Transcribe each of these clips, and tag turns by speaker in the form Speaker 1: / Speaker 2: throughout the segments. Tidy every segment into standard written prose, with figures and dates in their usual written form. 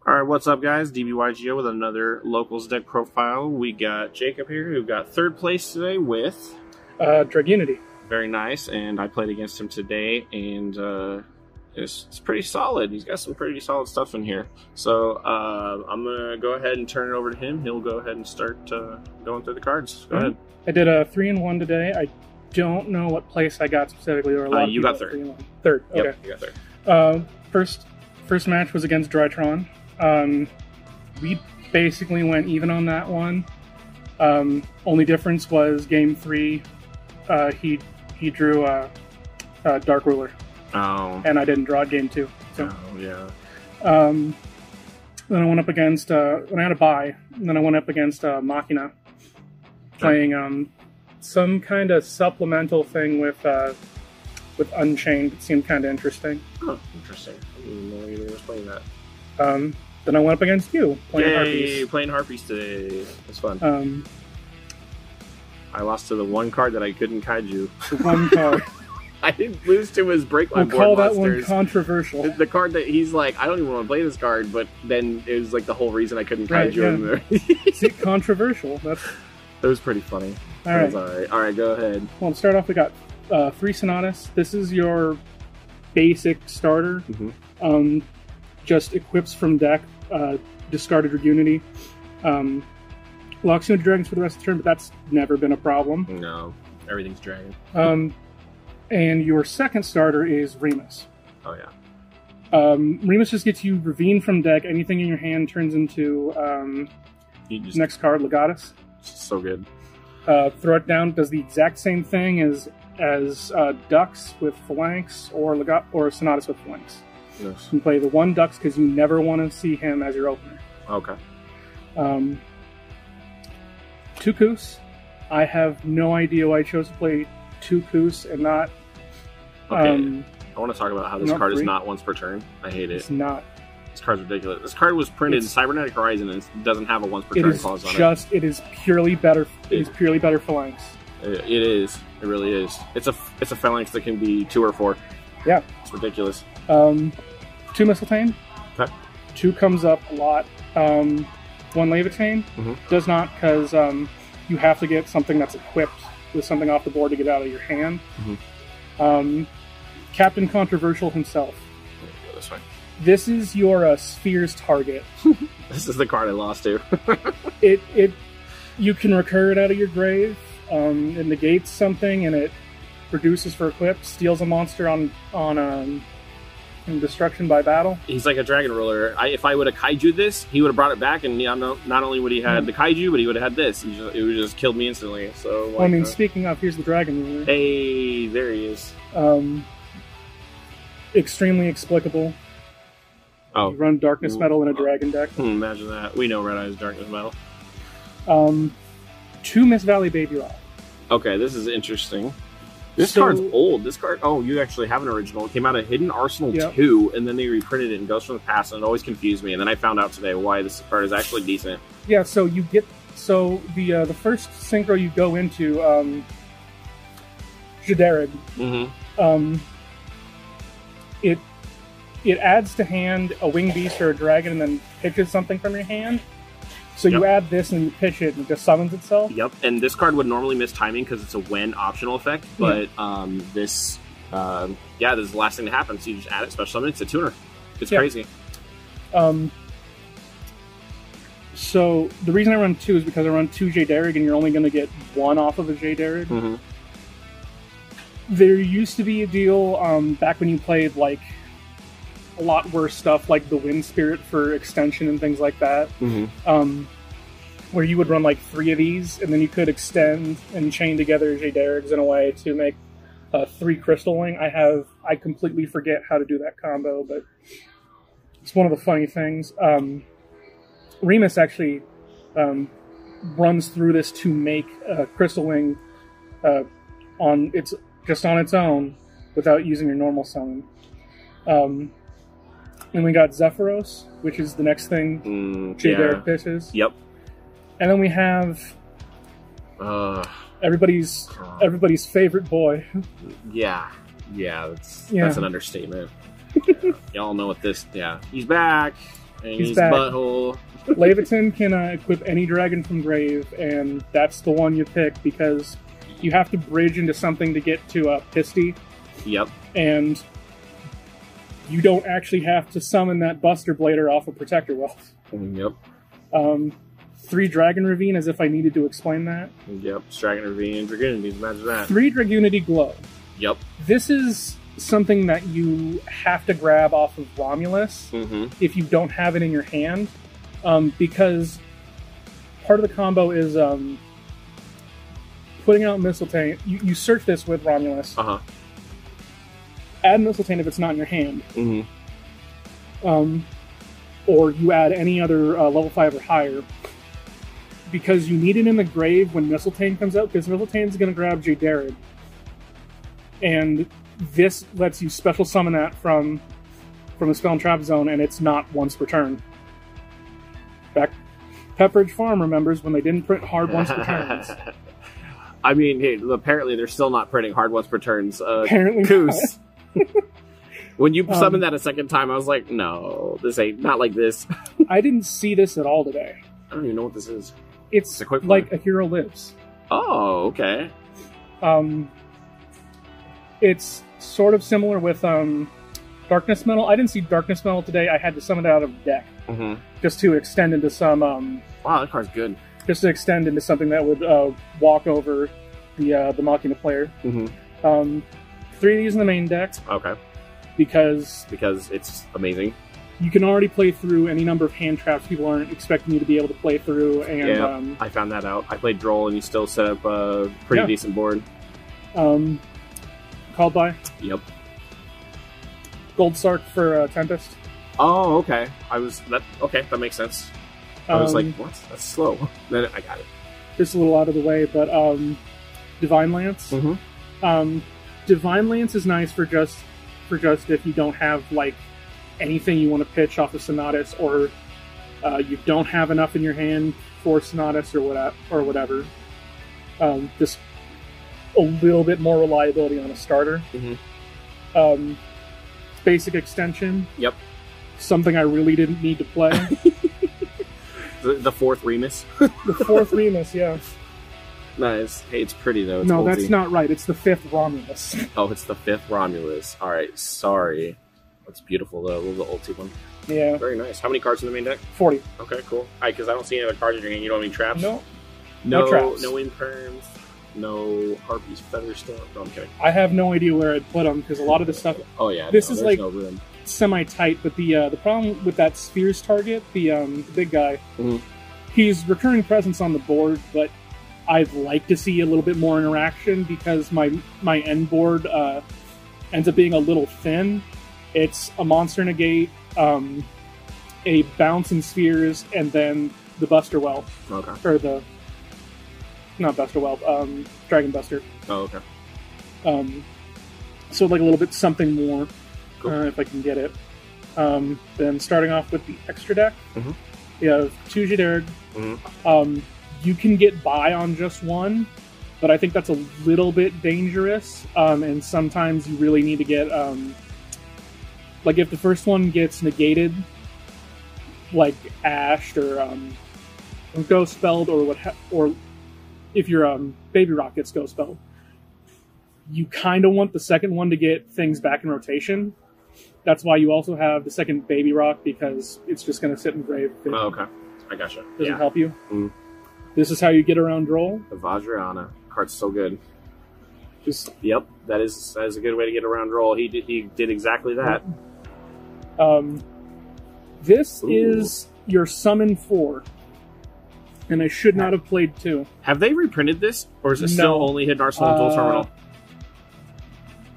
Speaker 1: Alright, what's up guys? DB-YGO with another Locals deck profile. We got Jacob here who got third place today with...
Speaker 2: Dragunity.
Speaker 1: Very nice, and I played against him today, and it's pretty solid. He's got some pretty solid stuff in here. So I'm going to go ahead and turn it over to him. He'll go ahead and start going through the cards. Go ahead.
Speaker 2: I did a 3-1 today. I don't know what place I got specifically. Or a lot
Speaker 1: you got third.
Speaker 2: Third, okay.
Speaker 1: Yep, you got third.
Speaker 2: First match was against Drytron. We basically went even on that one. Only difference was game 3. He drew a Dark Ruler.
Speaker 1: Oh.
Speaker 2: And I didn't draw game 2. So.
Speaker 1: Oh yeah.
Speaker 2: Then I went up against when I had a bye. And then I went up against Machina, playing some kind of supplemental thing with Unchained. It seemed kind of interesting.
Speaker 1: Oh, interesting. I didn't know you were playing that.
Speaker 2: Then I went up against you, playing Harpies.
Speaker 1: Playing Harpies today. It's fun. I lost to the one card that I couldn't kaiju.
Speaker 2: The one card.
Speaker 1: I didn't lose to his Break My Board
Speaker 2: We'll call
Speaker 1: monsters.
Speaker 2: that one controversial.
Speaker 1: The card that he's like, I don't even want to play this card, but then it was like the whole reason I couldn't kaiju him there.
Speaker 2: See, controversial. That
Speaker 1: was pretty funny.
Speaker 2: All right.
Speaker 1: All right, go ahead.
Speaker 2: Well, to start off, we got 3 Sonatas. This is your basic starter.
Speaker 1: Mm-hmm.
Speaker 2: Just equips from deck, discarded Dragunity. Locks you into dragons for the rest of the turn, but that's never been a problem.
Speaker 1: No, everything's dragon.
Speaker 2: And your second starter is Remus.
Speaker 1: Oh yeah.
Speaker 2: Remus just gets you Ravine from deck. Anything in your hand turns into next card, Legatus.
Speaker 1: So good.
Speaker 2: Throw it down. Does the exact same thing as Ducks with Phalanx or Sonatas with Phalanx.
Speaker 1: Yes.
Speaker 2: You can play the 1 Ducks because you never want to see him as your opener.
Speaker 1: Okay.
Speaker 2: 2 Koos. I have no idea why I chose to play 2 Koos and not...
Speaker 1: Okay. I want to talk about how this card
Speaker 2: 3.
Speaker 1: is not once per turn. I hate it.
Speaker 2: It's not.
Speaker 1: This card's ridiculous. This card was printed in Cybernetic Horizon and it doesn't have a once per turn clause on it.
Speaker 2: It is purely better. It is purely better Phalanx.
Speaker 1: It is. It really is. It's a Phalanx that can be 2 or 4.
Speaker 2: Yeah.
Speaker 1: It's ridiculous.
Speaker 2: 2 Mistletoe.
Speaker 1: Okay.
Speaker 2: 2 comes up a lot. 1 Levitain does not, because you have to get something that's equipped with something off the board to get out of your hand. Captain Controversial himself.
Speaker 1: Go this way.
Speaker 2: This is your Sphere's target.
Speaker 1: This is the card I lost to.
Speaker 2: You can recur it out of your grave. It negates something, and it reduces for equip. Steals a monster on destruction by battle.
Speaker 1: He's like a dragon ruler. If I would have kaiju this, he would have brought it back, and not only would he had the kaiju, but he would have had this. It would have just killed me instantly. So, like,
Speaker 2: well, I mean, speaking of, here's the dragon ruler.
Speaker 1: Hey, there he is.
Speaker 2: Extremely explicable.
Speaker 1: Oh,
Speaker 2: you run Darkness Metal in a dragon deck.
Speaker 1: Imagine that. We know Red Eye's Darkness Metal.
Speaker 2: 2 Miss Valley Baby Rock.
Speaker 1: Okay, this is interesting. This card's old. This card... Oh, you actually have an original. It came out of Hidden Arsenal 2, and then they reprinted it in Ghost from the Past, and it always confused me. And then I found out today why this card is actually decent.
Speaker 2: Yeah, so you get... So, the first synchro you go into, Jaderig, it adds to hand a winged beast or a dragon and then pitches something from your hand. So you add this and you pitch it and it just summons itself.
Speaker 1: Yep, and this card would normally miss timing because it's a when optional effect, but this is the last thing to happen. So you just add it, special summon, it's a tuner. It's crazy.
Speaker 2: So the reason I run 2 is because I run 2 Jaderig and you're only going to get 1 off of a Jaderig. There used to be a deal back when you played like a lot worse stuff like the Wind Spirit for extension and things like that, where you would run like 3 of these and then you could extend and chain together Jaderigs in a way to make 3 Crystal Wing. I completely forget how to do that combo, but it's one of the funny things. Remus actually runs through this to make Crystal Wing on its own without using your normal summon. And we got Zephyros, which is the next thing Jaderig pitches. Yep. And then we have everybody's favorite boy.
Speaker 1: Yeah, that's an understatement. Y'all know what this... Yeah, he's back. And
Speaker 2: He's
Speaker 1: his
Speaker 2: back.
Speaker 1: butthole.
Speaker 2: Leviathan can equip any dragon from Grave, and that's the one you pick because you have to bridge into something to get to Pisty.
Speaker 1: Yep.
Speaker 2: And you don't actually have to summon that Buster Blader off of Protector Wealth.
Speaker 1: Yep.
Speaker 2: 3 Dragon Ravine, as if I needed to explain that.
Speaker 1: Yep. Dragon Ravine, Dragunity, imagine that.
Speaker 2: 3 Dragunity Glow.
Speaker 1: Yep.
Speaker 2: This is something that you have to grab off of Romulus if you don't have it in your hand, because part of the combo is putting out Mistletoe. You search this with Romulus. Add Mistletoe if it's not in your hand. Or you add any other level 5 or higher. Because you need it in the grave when Mistletoe comes out, because Mistletoe is going to grab Jaderid. And this lets you special summon that from the Spell and Trap Zone, and it's not once per turn. Back Pepperidge Farm remembers when they didn't print hard once per turns.
Speaker 1: I mean, hey, apparently they're still not printing hard once per turns.
Speaker 2: Apparently
Speaker 1: Coos. When you summoned that a second time, I was like, no, this ain't not like this.
Speaker 2: I didn't see this at all today.
Speaker 1: I don't even know what this is.
Speaker 2: It's like A Hero Lives.
Speaker 1: Oh, okay.
Speaker 2: It's sort of similar with Darkness Metal. I didn't see Darkness Metal today. I had to summon it out of deck just to extend into some.
Speaker 1: Wow, that card's good.
Speaker 2: Just to extend into something that would walk over the Machina player. 3 of these in the main deck.
Speaker 1: Okay.
Speaker 2: Because
Speaker 1: it's amazing.
Speaker 2: You can already play through any number of hand traps people aren't expecting you to be able to play through. And
Speaker 1: yeah, I found that out. I played Droll, and he still set up a pretty decent board.
Speaker 2: Called by?
Speaker 1: Yep.
Speaker 2: Gold Sark for Tempest.
Speaker 1: Oh, okay. That makes sense. I was like, what? That's slow. Then I got it.
Speaker 2: Just a little out of the way, but Divine Lance. Divine Lance is nice for just if you don't have like anything you want to pitch off of Sonatus, or you don't have enough in your hand for Sonatus or whatever. Just a little bit more reliability on a starter. Basic extension.
Speaker 1: Yep.
Speaker 2: Something I really didn't need to play.
Speaker 1: The 4th Remus.
Speaker 2: The 4th Remus, yeah.
Speaker 1: Nice. Hey, it's pretty though. It's
Speaker 2: no,
Speaker 1: ulti.
Speaker 2: That's not right. It's the 5th Romulus.
Speaker 1: Oh, it's the 5th Romulus. All right, sorry. That's beautiful though. The ulti one.
Speaker 2: Yeah.
Speaker 1: Very nice. How many cards in the main deck?
Speaker 2: 40.
Speaker 1: Okay, cool. Because I don't see any other cards in your hand. You don't have any traps?
Speaker 2: No traps.
Speaker 1: No imperms. No Harpy's Featherstone. No, I'm kidding.
Speaker 2: I have no idea where I'd put them because a lot of this stuff.
Speaker 1: Oh yeah.
Speaker 2: This is like
Speaker 1: no room.
Speaker 2: Semi-tight, but the problem with that Spheres target, the big guy, he's recurring presence on the board, but I'd like to see a little bit more interaction because my end board ends up being a little thin. It's a Monster Negate, a Bounce and Spheres, and then the Buster Wealth.
Speaker 1: Okay.
Speaker 2: Or not Buster Wealth, Dragon Buster.
Speaker 1: Oh, okay.
Speaker 2: So like a little bit something more.
Speaker 1: Cool.
Speaker 2: If I can get it. Then starting off with the extra deck, you have 2 Jaderid. You can get by on just one, but I think that's a little bit dangerous. And sometimes you really need to get, like if the first one gets negated, like Ashed or Ghost Spelled or if your Baby Rock gets Ghost Spelled, you kind of want the second one to get things back in rotation. That's why you also have the second Baby Rock, because it's just going to sit in grave.
Speaker 1: Oh, okay. I gotcha.
Speaker 2: Doesn't help you. This is how you get around Droll.
Speaker 1: The Vajrayana card's so good.
Speaker 2: Just
Speaker 1: yep, that is a good way to get around Droll. He did exactly that.
Speaker 2: This is your summon 4, and I should not have played 2.
Speaker 1: Have they reprinted this, or is it still only Hidden Arsenal and Dual Terminal?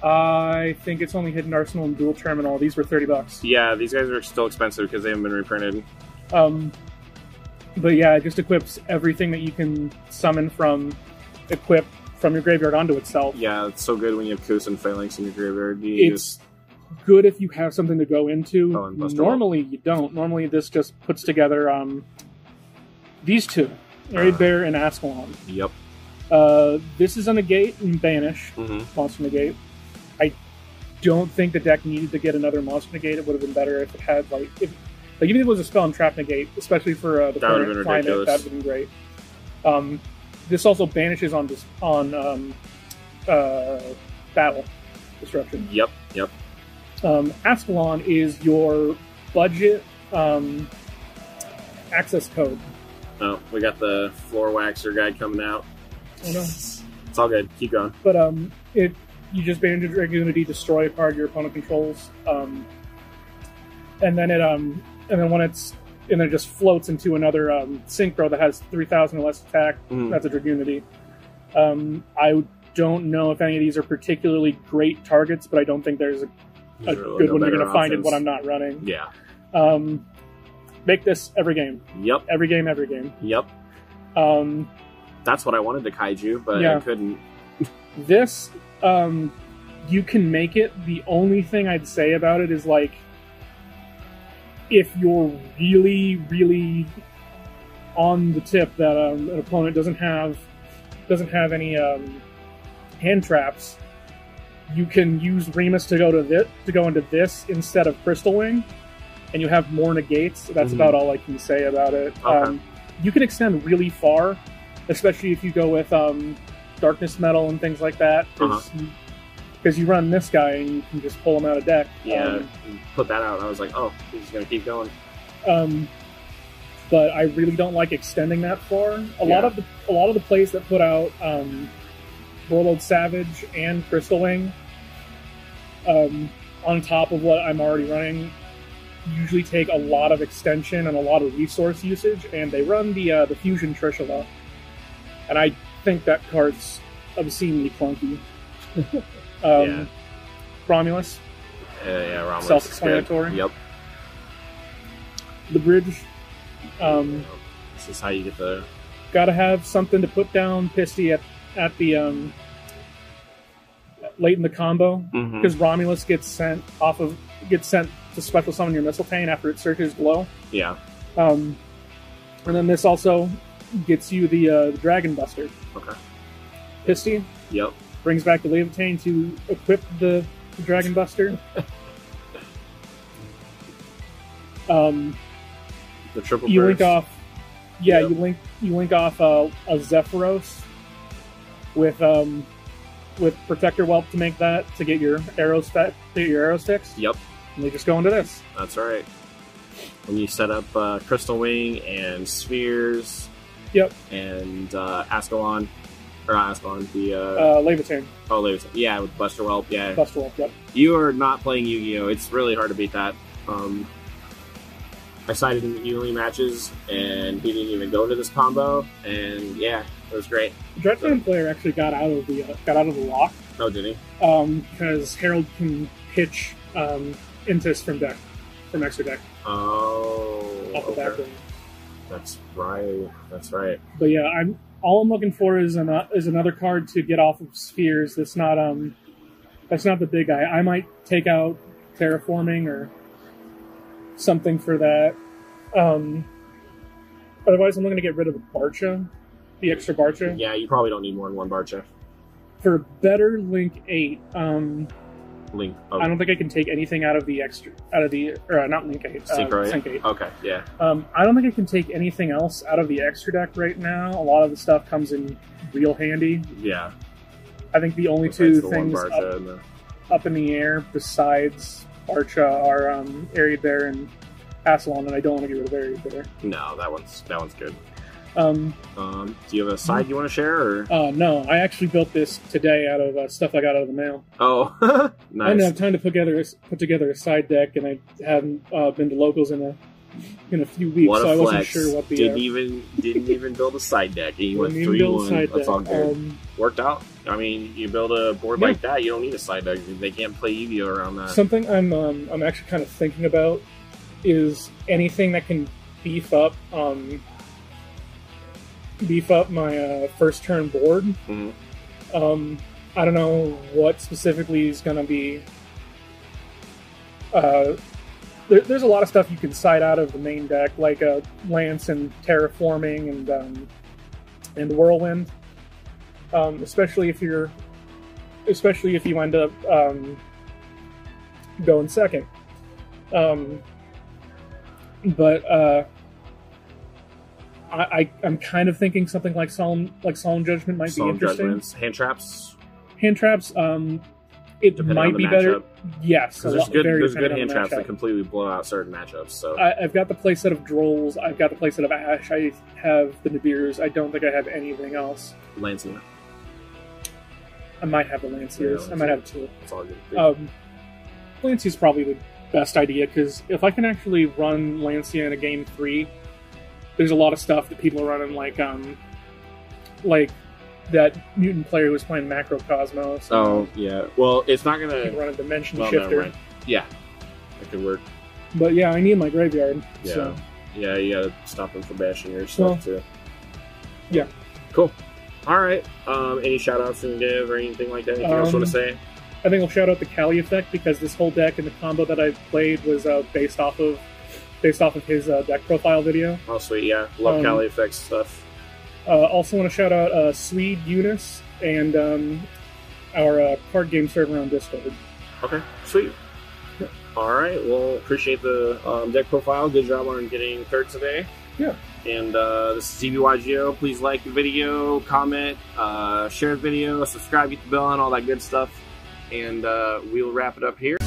Speaker 2: I think it's only Hidden Arsenal and Dual Terminal. These were $30.
Speaker 1: Yeah, these guys are still expensive because they haven't been reprinted.
Speaker 2: But yeah, it just equips everything that you can summon from your graveyard onto itself.
Speaker 1: Yeah, it's so good when you have Kus and Phalanx in your graveyard.
Speaker 2: It's good if you have something to go into. Normally you don't. Normally this just puts together these 2, Arid Bear and Ascalon.
Speaker 1: Yep.
Speaker 2: This is a negate and banish. Monster negate. I don't think the deck needed to get another monster negate. It would have been better if it had Like, even if it was a spell and trap negate, especially for the current climate, that would have been great. This also banishes on battle destruction.
Speaker 1: Yep.
Speaker 2: Ascalon is your budget access code.
Speaker 1: Oh, we got the floor waxer guy coming out.
Speaker 2: Oh no.
Speaker 1: It's all good. Keep going.
Speaker 2: But you just banish Dragunity, destroy a card your opponent controls, and then it just floats into another synchro that has 3,000 or less attack. That's a Dragunity. I don't know if any of these are particularly great targets, but I don't think there's a good one you're going to find in what I'm not running.
Speaker 1: Yeah.
Speaker 2: Make this every game.
Speaker 1: Yep.
Speaker 2: Every game.
Speaker 1: Yep. That's what I wanted to kaiju, but I couldn't.
Speaker 2: This, you can make it. The only thing I'd say about it is, like, if you're really, really on the tip that an opponent doesn't have any hand traps, you can use Remus to go into this instead of Crystal Wing, and you have more negates. That's about all I can say about it.
Speaker 1: Okay.
Speaker 2: You can extend really far, especially if you go with Darkness Metal and things like that, because you run this guy and you can just pull him out of deck.
Speaker 1: Yeah, put that out, and I was like, oh, he's going to keep going.
Speaker 2: But I really don't like extending that far. A lot of the plays that put out Warlord Savage and Crystal Wing on top of what I'm already running usually take a lot of extension and a lot of resource usage, and they run the Fusion Trishula, and I think that card's obscenely clunky. Romulus.
Speaker 1: Romulus.
Speaker 2: Self-explanatory.
Speaker 1: Yep.
Speaker 2: The bridge.
Speaker 1: This is how you get the.
Speaker 2: Gotta have something to put down Pisty at the late in the combo, because Romulus gets sent to special summon your Mistletoe after it searches Glow.
Speaker 1: Yeah.
Speaker 2: And then this also gets you the Dragon Buster.
Speaker 1: Okay.
Speaker 2: Pisty.
Speaker 1: Yep.
Speaker 2: Brings back the Levitain to equip the Dragon Buster.
Speaker 1: The triple.
Speaker 2: You link off. Yeah,
Speaker 1: Yep.
Speaker 2: you link off a Zephyros with Protector Whelp to make that, to get your arrow sticks.
Speaker 1: Yep.
Speaker 2: And they just go into this.
Speaker 1: That's right. When you set up Crystal Wing and Spheres.
Speaker 2: Yep.
Speaker 1: And Ascalon. Or not Ascalon, the...
Speaker 2: Levitain.
Speaker 1: Oh, Levitain. Yeah, with Buster Whelp, yeah.
Speaker 2: Buster Whelp, yep.
Speaker 1: You are not playing Yu-Gi-Oh! It's really hard to beat that. I sided in the Yu-Gi-Oh! Matches, and he didn't even go into this combo, and yeah, it was great.
Speaker 2: The Dreadman player actually got out of the lock.
Speaker 1: Oh, did he?
Speaker 2: Because Herald can pitch Intis from extra deck.
Speaker 1: Oh,
Speaker 2: off the back row.
Speaker 1: That's right.
Speaker 2: But yeah, all I'm looking for is another card to get off of Spheres. That's not the big guy. I might take out Terraforming or something for that. Otherwise, I'm going to get rid of the Barcha, the extra Barcha.
Speaker 1: Yeah, you probably don't need more than one Barcha.
Speaker 2: For better Link 8,
Speaker 1: Link.
Speaker 2: I don't think I can take anything out of the not Link 8. Sync 8.
Speaker 1: Okay, yeah.
Speaker 2: I don't think I can take anything else out of the extra deck right now. A lot of the stuff comes in real handy.
Speaker 1: Yeah.
Speaker 2: I think the only two things up in the air besides Barcha are Aerial Bear and Ascalon, and I don't want to get rid of Aerial Bear.
Speaker 1: No, that one's good. Do you have a side you want to share? Or?
Speaker 2: No, I actually built this today out of stuff I got out of the mail.
Speaker 1: Oh, nice.
Speaker 2: I didn't have time to put together a side deck, and I haven't been to locals in a few weeks, so I wasn't sure what the
Speaker 1: didn't even build a side deck. And you went 3-1. That's all good. Worked out. I mean, you build a board like that, you don't need a side deck. They can't play Yu-Gi-Oh! Around that. Something
Speaker 2: I'm actually kind of thinking about is anything that can beef up my first turn board.
Speaker 1: Mm-hmm.
Speaker 2: I don't know what specifically is going to be. There's a lot of stuff you can side out of the main deck, like Lance and Terraforming and Whirlwind. Especially if you end up going second. But I'm kind of thinking something like Solemn Judgment might be interesting.
Speaker 1: Judgments. Hand traps.
Speaker 2: Hand traps. It
Speaker 1: Depending
Speaker 2: might be better. Yes,
Speaker 1: there's good hand traps that completely blow out certain matchups. So
Speaker 2: I've got the playset of Drolls. I've got the playset of Ash. I have the Nadirs. I don't think I have anything else.
Speaker 1: Lancia.
Speaker 2: I might have the Lanciers.
Speaker 1: Yeah,
Speaker 2: I might have two.
Speaker 1: It's all good.
Speaker 2: Lancia's probably the best idea, because if I can actually run Lancia in a game 3, there's a lot of stuff that people are running, like that mutant player who was playing Macrocosmos.
Speaker 1: Oh, yeah. Well, it's not going to...
Speaker 2: run a Dimension Shifter.
Speaker 1: Right. Yeah. That could work.
Speaker 2: But yeah, I need my graveyard.
Speaker 1: Yeah.
Speaker 2: So.
Speaker 1: Yeah, you got to stop him from bashing your stuff, too.
Speaker 2: Yeah.
Speaker 1: Cool. All right. Any shout-outs to give or anything like that? Anything else you want to say?
Speaker 2: I think I'll shout out the Kali effect, because this whole deck and the combo that I played was based off of his deck profile video.
Speaker 1: Oh, sweet. Yeah. Love Kali effect stuff.
Speaker 2: Also want to shout out Swede, Eunice, and our card game server on Discord.
Speaker 1: Okay, sweet. Yeah. All right, well, appreciate the deck profile. Good job on getting third today.
Speaker 2: Yeah.
Speaker 1: And this is DB-YGO. Please like the video, comment, share the video, subscribe, get the bell on, all that good stuff. And we'll wrap it up here.